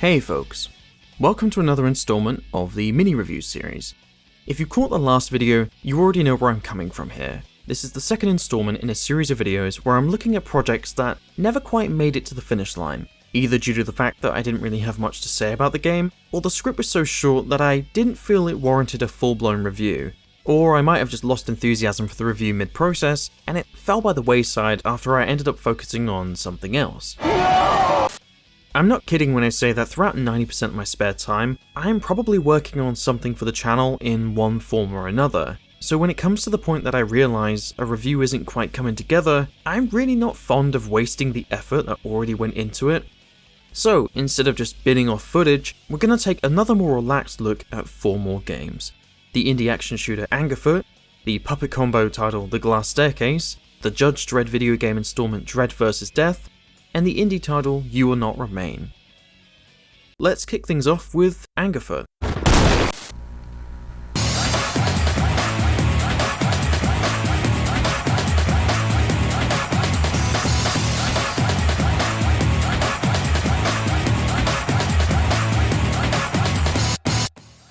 Hey folks, welcome to another installment of the mini review series. If you caught the last video, you already know where I'm coming from here. This is the second installment in a series of videos where I'm looking at projects that never quite made it to the finish line, either due to the fact that I didn't really have much to say about the game, or the script was so short that I didn't feel it warranted a full-blown review, or I might have just lost enthusiasm for the review mid-process, and it fell by the wayside after I ended up focusing on something else. I'm not kidding when I say that throughout 90% of my spare time, I'm probably working on something for the channel in one form or another. So when it comes to the point that I realise a review isn't quite coming together, I'm really not fond of wasting the effort that already went into it. So instead of just bidding off footage, we're going to take another more relaxed look at 4 more games. The indie action shooter Angerfoot, the puppet combo title The Glass Staircase, the Judge Dredd video game installment Dredd vs. Death, and the indie title You Will Not Remain. Let's kick things off with Angerfoot.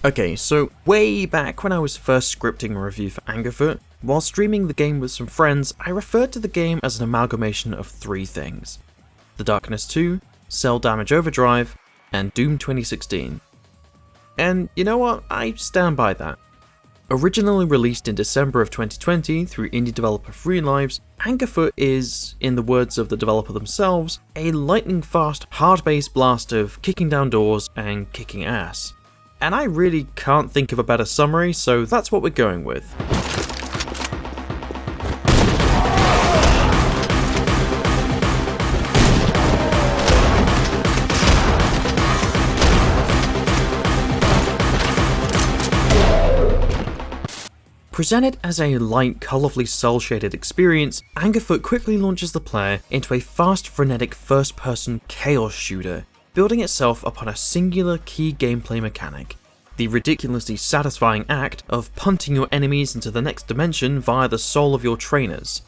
Okay, so way back when I was first scripting a review for Angerfoot, while streaming the game with some friends, I referred to the game as an amalgamation of 3 things. The Darkness 2, Cell Damage Overdrive, and Doom 2016. And you know what, I stand by that. Originally released in December of 2020 through indie developer Free Lives, Angerfoot is, in the words of the developer themselves, a lightning-fast, hard-based blast of kicking down doors and kicking ass. And I really can't think of a better summary, so that's what we're going with. Presented as a light, colourfully cel-shaded experience, Angerfoot quickly launches the player into a fast, frenetic first-person chaos shooter, building itself upon a singular key gameplay mechanic, the ridiculously satisfying act of punting your enemies into the next dimension via the soul of your trainers.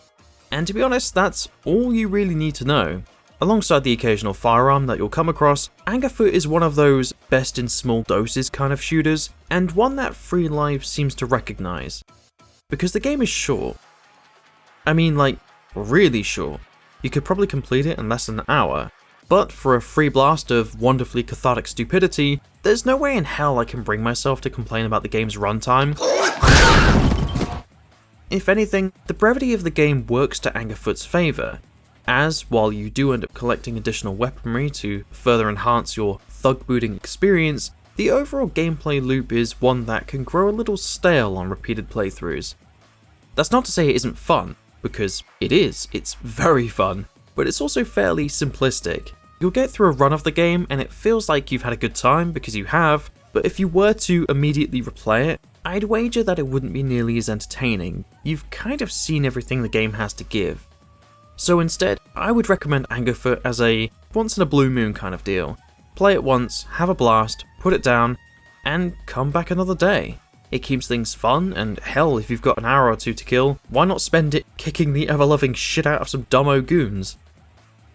And to be honest, that's all you really need to know. Alongside the occasional firearm that you'll come across, Angerfoot is one of those best in small doses kind of shooters, and one that Free Live seems to recognise. Because the game is short. I mean, like, really short. You could probably complete it in less than an hour, but for a free blast of wonderfully cathartic stupidity, there's no way in hell I can bring myself to complain about the game's runtime. If anything, the brevity of the game works to Angerfoot's favour, as, while you do end up collecting additional weaponry to further enhance your thug-booting experience, the overall gameplay loop is one that can grow a little stale on repeated playthroughs. That's not to say it isn't fun, because it is, it's very fun, but it's also fairly simplistic. You'll get through a run of the game and it feels like you've had a good time because you have, but if you were to immediately replay it, I'd wager that it wouldn't be nearly as entertaining. You've kind of seen everything the game has to give. So instead, I would recommend Angerfoot as a once in a blue moon kind of deal. Play it once, have a blast, put it down, and come back another day. It keeps things fun, and hell, if you've got an hour or 2 to kill, why not spend it kicking the ever-loving shit out of some dumbo goons?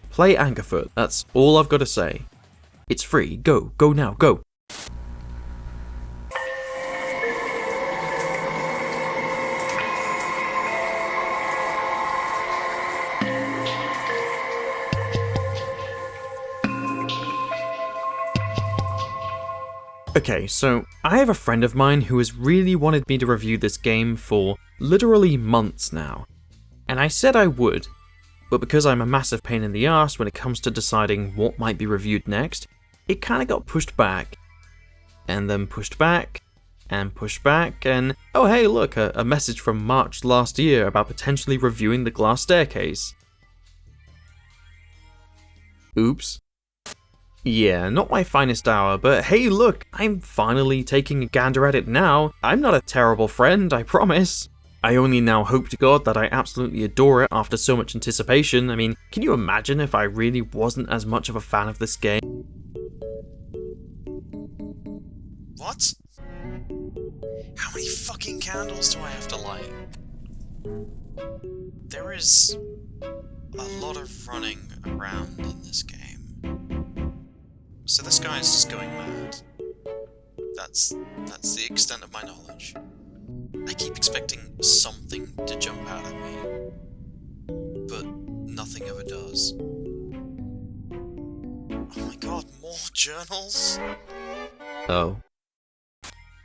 Play Angerfoot, that's all I've got to say. It's free, go now, go! Okay, so I have a friend of mine who has really wanted me to review this game for literally months now. And I said I would, but because I'm a massive pain in the ass when it comes to deciding what might be reviewed next, it kinda got pushed back. And then pushed back, and pushed back, and oh hey look, a message from March last year about potentially reviewing The Glass Staircase. Oops. Yeah, not my finest hour, but hey look, I'm finally taking a gander at it now. I'm not a terrible friend, I promise. I only now hope to God that I absolutely adore it after so much anticipation. I mean, can you imagine if I really wasn't as much of a fan of this game? What? How many fucking candles do I have to light? There is a lot of running around in this game. So this guy is just going mad. That's the extent of my knowledge. I keep expecting something to jump out at me, but nothing ever does. Oh my god, more journals? Oh.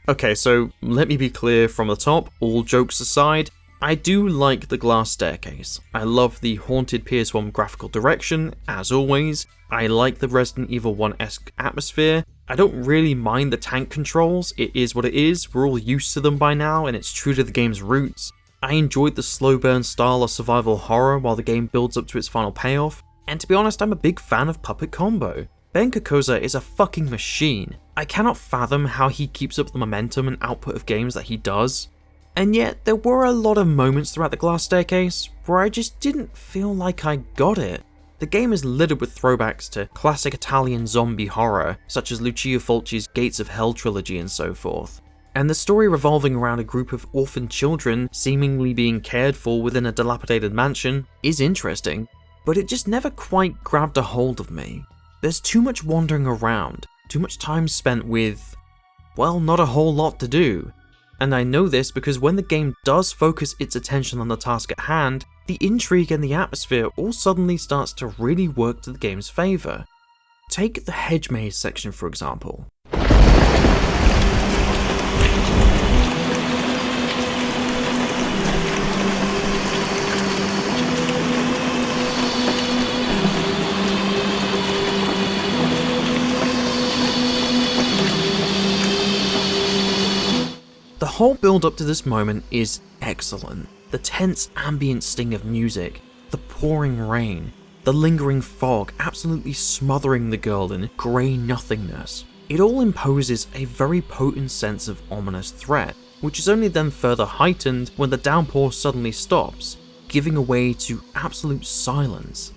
Okay, so let me be clear from the top, all jokes aside, I do like the glass staircase. I love the haunted PS1 graphical direction, as always. I like the Resident Evil 1-esque atmosphere. I don't really mind the tank controls, it is what it is, we're all used to them by now and it's true to the game's roots. I enjoyed the slow burn style of survival horror while the game builds up to its final payoff, and to be honest, I'm a big fan of Puppet Combo. Ben Kokoza is a fucking machine. I cannot fathom how he keeps up the momentum and output of games that he does. And yet, there were a lot of moments throughout the glass staircase where I just didn't feel like I got it. The game is littered with throwbacks to classic Italian zombie horror, such as Lucio Fulci's Gates of Hell trilogy and so forth. And the story revolving around a group of orphaned children seemingly being cared for within a dilapidated mansion is interesting, but it just never quite grabbed a hold of me. There's too much wandering around, too much time spent with, well, not a whole lot to do. And I know this because when the game does focus its attention on the task at hand, the intrigue and the atmosphere all suddenly starts to really work to the game's favour. Take the hedge maze section for example. The whole build up to this moment is excellent. The tense ambient sting of music, the pouring rain, the lingering fog absolutely smothering the girl in grey nothingness. It all imposes a very potent sense of ominous threat, which is only then further heightened when the downpour suddenly stops, giving way to absolute silence.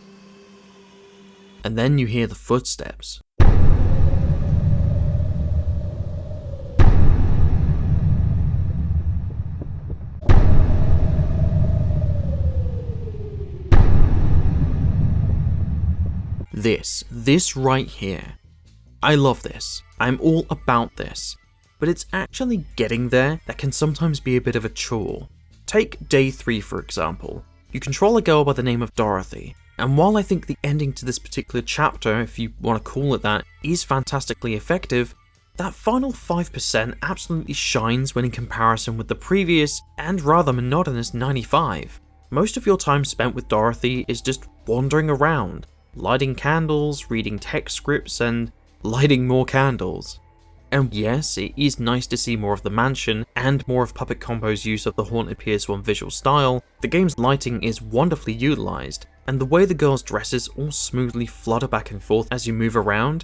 And then you hear the footsteps. This right here. I love this. I'm all about this. But it's actually getting there that can sometimes be a bit of a chore. Take Day 3 for example. You control a girl by the name of Dorothy, and while I think the ending to this particular chapter, if you want to call it that, is fantastically effective, that final 5% absolutely shines when in comparison with the previous and rather monotonous 95. Most of your time spent with Dorothy is just wandering around, lighting candles, reading text scripts, and lighting more candles. And yes, it is nice to see more of the mansion and more of Puppet Combo's use of the haunted PS1 visual style. The game's lighting is wonderfully utilised, and the way the girls' dresses all smoothly flutter back and forth as you move around.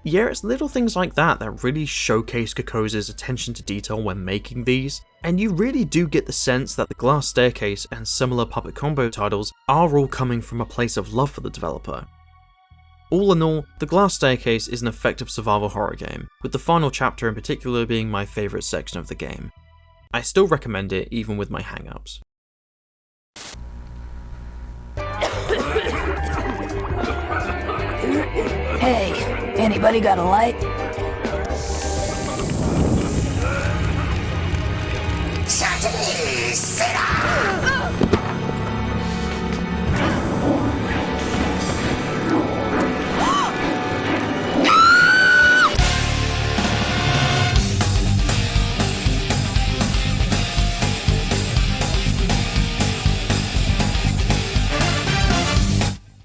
Yeah, it's little things like that that really showcase Kokoza's attention to detail when making these, and you really do get the sense that the Glass Staircase and similar Puppet Combo titles are all coming from a place of love for the developer. All in all, the Glass Staircase is an effective survival horror game, with the final chapter in particular being my favourite section of the game. I still recommend it even with my hang-ups. Hey, anybody got a light?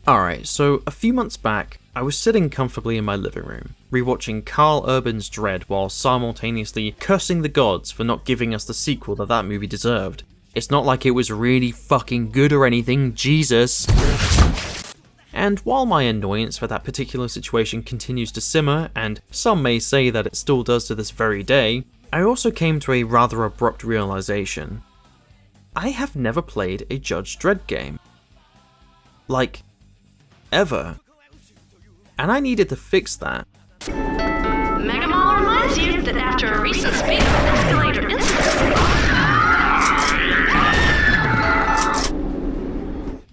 Alright, so a few months back, I was sitting comfortably in my living room, rewatching Carl Urban's Dredd while simultaneously cursing the gods for not giving us the sequel that movie deserved. It's not like it was really fucking good or anything, Jesus! And while my annoyance for that particular situation continues to simmer, and some may say that it still does to this very day, I also came to a rather abrupt realization. I have never played a Judge Dredd game. Like, ever. And I needed to fix that. Megamall reminds you that after a recent speedrun escalator incident...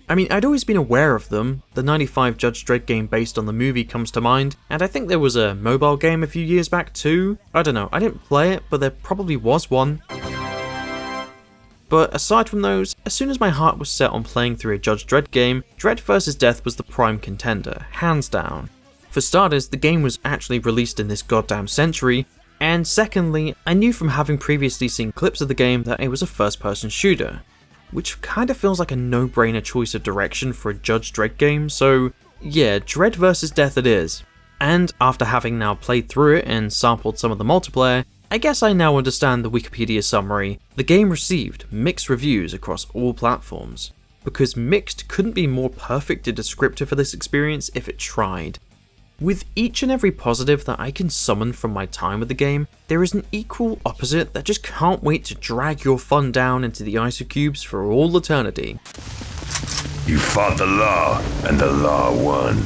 I mean, I'd always been aware of them. The 95 Judge Dredd game based on the movie comes to mind, and I think there was a mobile game a few years back too. I don't know, I didn't play it, but there probably was one. But aside from those, as soon as my heart was set on playing through a Judge Dredd game, Dredd vs. Death was the prime contender, hands down. For starters, the game was actually released in this goddamn century, and secondly, I knew from having previously seen clips of the game that it was a first-person shooter, which kind of feels like a no-brainer choice of direction for a Judge Dredd game, so yeah, Dredd vs. Death it is. And after having now played through it and sampled some of the multiplayer, I guess I now understand the Wikipedia summary. The game received mixed reviews across all platforms, because mixed couldn't be more perfect a descriptor for this experience if it tried. With each and every positive that I can summon from my time with the game, there is an equal opposite that just can't wait to drag your fun down into the isocubes for all eternity. You fought the law, and the law won.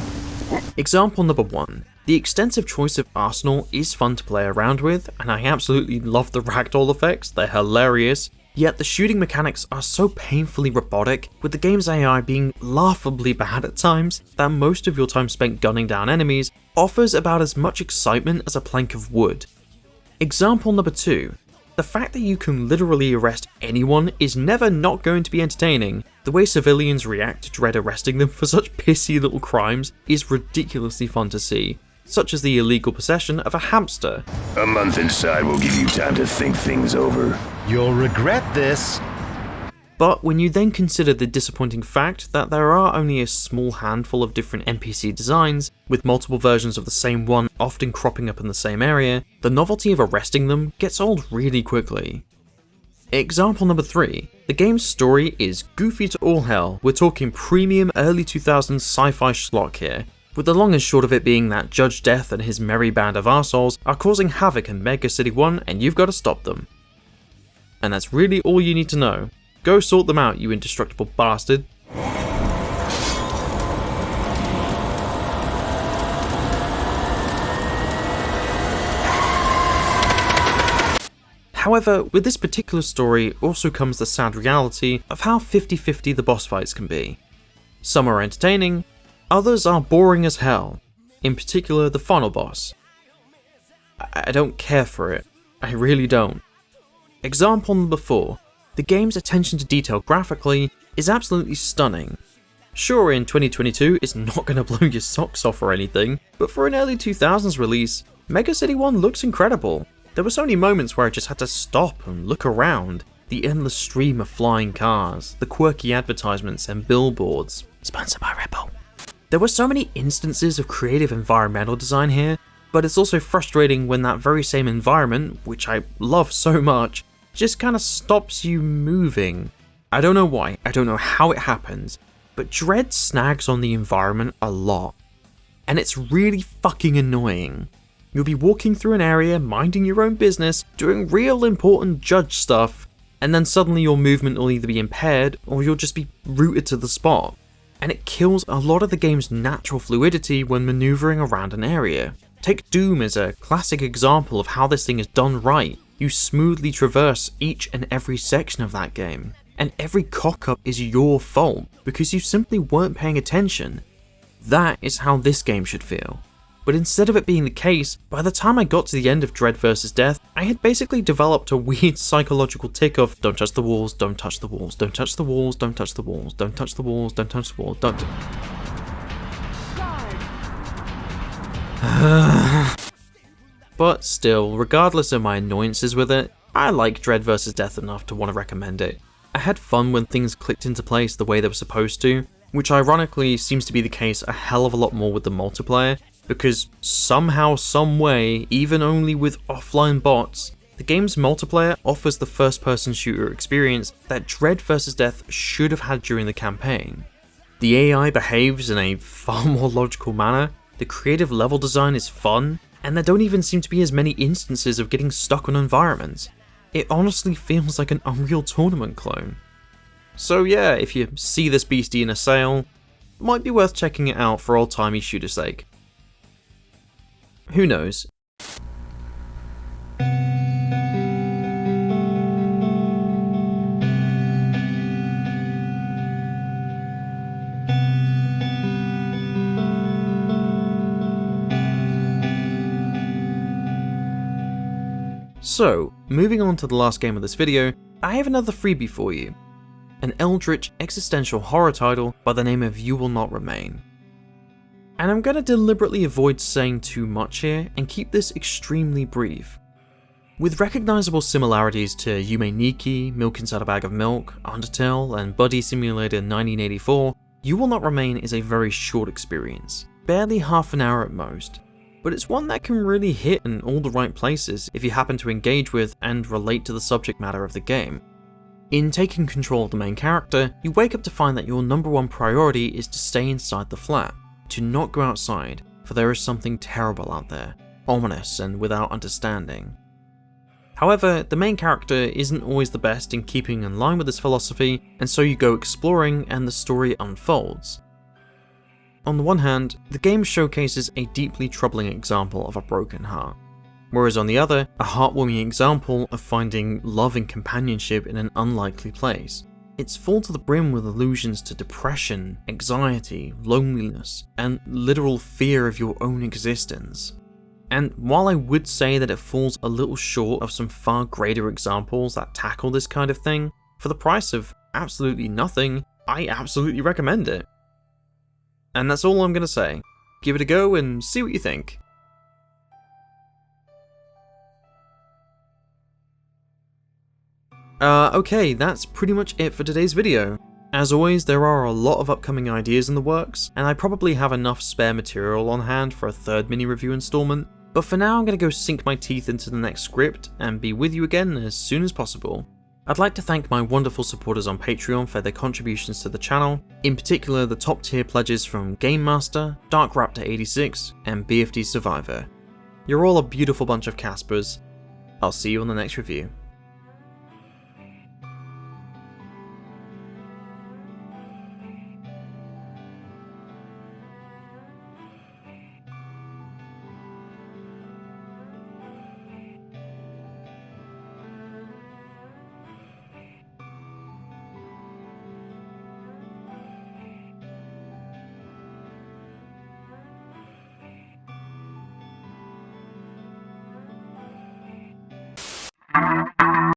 Example number 1. The extensive choice of arsenal is fun to play around with, and I absolutely love the ragdoll effects, they're hilarious. Yet the shooting mechanics are so painfully robotic, with the game's AI being laughably bad at times, that most of your time spent gunning down enemies offers about as much excitement as a plank of wood. Example number 2. The fact that you can literally arrest anyone is never not going to be entertaining. The way civilians react to Dredd arresting them for such pissy little crimes is ridiculously fun to see, such as the illegal possession of a hamster. A month inside will give you time to think things over. You'll regret this. But when you then consider the disappointing fact that there are only a small handful of different NPC designs, with multiple versions of the same one often cropping up in the same area, the novelty of arresting them gets old really quickly. Example number 3. The game's story is goofy to all hell. We're talking premium early 2000s sci-fi schlock here, with the long and short of it being that Judge Death and his merry band of arseholes are causing havoc in Mega City 1 and you've got to stop them. And that's really all you need to know. Go sort them out, you indestructible bastard. However, with this particular story also comes the sad reality of how 50-50 the boss fights can be. Some are entertaining, others are boring as hell, in particular the final boss. I don't care for it, I really don't. Example number 4. The game's attention to detail graphically is absolutely stunning. Sure, in 2022 it's not going to blow your socks off or anything, but for an early 2000s release, Mega City 1 looks incredible. There were so many moments where I just had to stop and look around. The endless stream of flying cars, the quirky advertisements and billboards. Sponsored by Red Bull. There were so many instances of creative environmental design here, but it's also frustrating when that very same environment, which I love so much, just kind of stops you moving. I don't know why, I don't know how it happens, but Dredd snags on the environment a lot. And it's really fucking annoying. You'll be walking through an area, minding your own business, doing real important judge stuff, and then suddenly your movement will either be impaired or you'll just be rooted to the spot. And it kills a lot of the game's natural fluidity when maneuvering around an area. Take Doom as a classic example of how this thing is done right. You smoothly traverse each and every section of that game, and every cock-up is your fault because you simply weren't paying attention. That is how this game should feel. But instead of it being the case, by the time I got to the end of Dredd vs. Death, I had basically developed a weird psychological tick of don't touch the walls, don't touch the walls, don't touch the walls, don't touch the walls, don't touch the walls, don't touch the walls, don't But still, regardless of my annoyances with it, I like Dredd vs. Death enough to want to recommend it. I had fun when things clicked into place the way they were supposed to, which ironically seems to be the case a hell of a lot more with the multiplayer, because somehow, someway, even only with offline bots, the game's multiplayer offers the first-person shooter experience that Dredd vs. Death should have had during the campaign. The AI behaves in a far more logical manner, the creative level design is fun, and there don't even seem to be as many instances of getting stuck on environments. It honestly feels like an Unreal Tournament clone. So yeah, if you see this beastie in a sale, might be worth checking it out for old-timey shooter's sake. Who knows? So, moving on to the last game of this video, I have another freebie for you. An eldritch existential horror title by the name of You Will Not Remain. And I'm going to deliberately avoid saying too much here and keep this extremely brief. With recognizable similarities to Yume Nikki, Milk Inside a Bag of Milk, Undertale, and Buddy Simulator 1984, You Will Not Remain is a very short experience, barely half an hour at most. But it's one that can really hit in all the right places if you happen to engage with and relate to the subject matter of the game. In taking control of the main character, you wake up to find that your number one priority is to stay inside the flat, to not go outside, for there is something terrible out there, ominous and without understanding. However, the main character isn't always the best in keeping in line with this philosophy, and so you go exploring and the story unfolds. On the one hand, the game showcases a deeply troubling example of a broken heart, whereas on the other, a heartwarming example of finding love and companionship in an unlikely place. It's full to the brim with allusions to depression, anxiety, loneliness, and literal fear of your own existence. And while I would say that it falls a little short of some far greater examples that tackle this kind of thing, for the price of absolutely nothing, I absolutely recommend it. And that's all I'm going to say. Give it a go and see what you think. Okay, that's pretty much it for today's video. As always, there are a lot of upcoming ideas in the works, and I probably have enough spare material on hand for a third mini review installment, but for now I'm going to go sink my teeth into the next script and be with you again as soon as possible. I'd like to thank my wonderful supporters on Patreon for their contributions to the channel, in particular the top tier pledges from Game Master, DarkRaptor86, and BFD Survivor. You're all a beautiful bunch of Caspers. I'll see you on the next review.